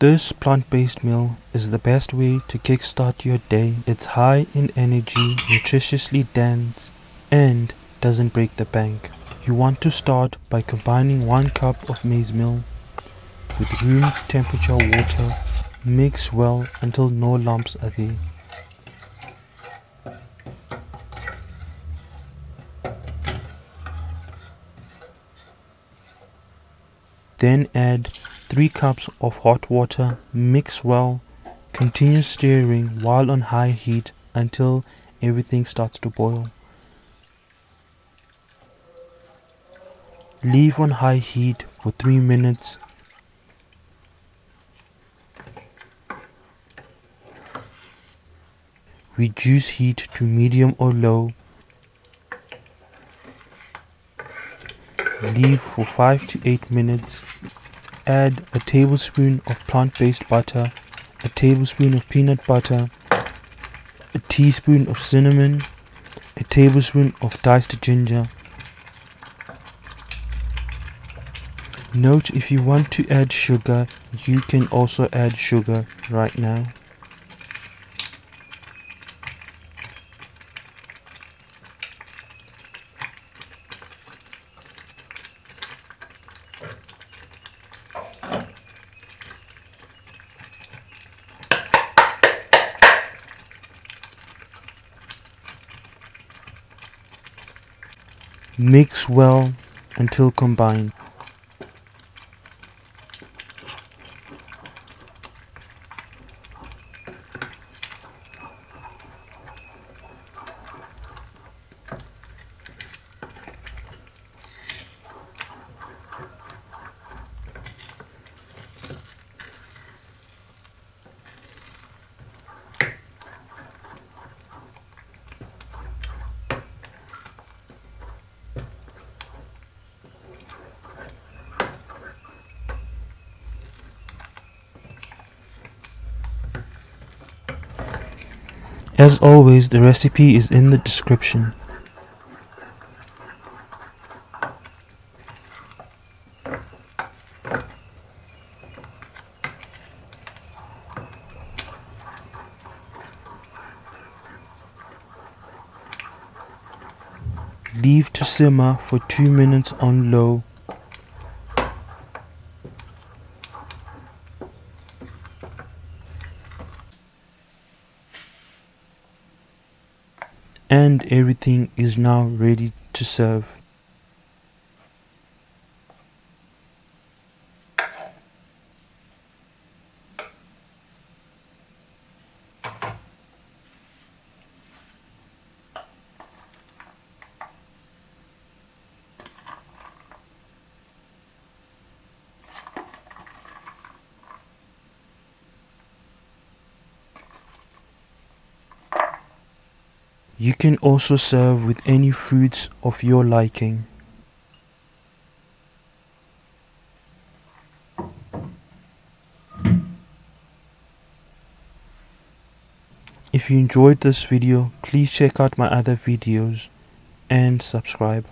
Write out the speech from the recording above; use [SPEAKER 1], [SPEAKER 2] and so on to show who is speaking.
[SPEAKER 1] This plant-based meal is the best way to kickstart your day. It's high in energy, nutritiously dense, and doesn't break the bank. You want to start by combining 1 cup of maize meal with room temperature water. Mix well until no lumps are there. Then add 3 cups of hot water, mix well, continue stirring while on high heat until everything starts to boil. Leave on high heat for 3 minutes. Reduce heat to medium or low. Leave for 5 to 8 minutes. Add a tablespoon of plant-based butter, a tablespoon of peanut butter, a teaspoon of cinnamon, a tablespoon of diced ginger. Note, if you want to add sugar, you can also add sugar right now. Mix well until combined. As always, the recipe is in the description. Leave to simmer for 2 minutes on low. And everything is now ready to serve. You can also serve with any fruits of your liking. If you enjoyed this video, please check out my other videos and subscribe.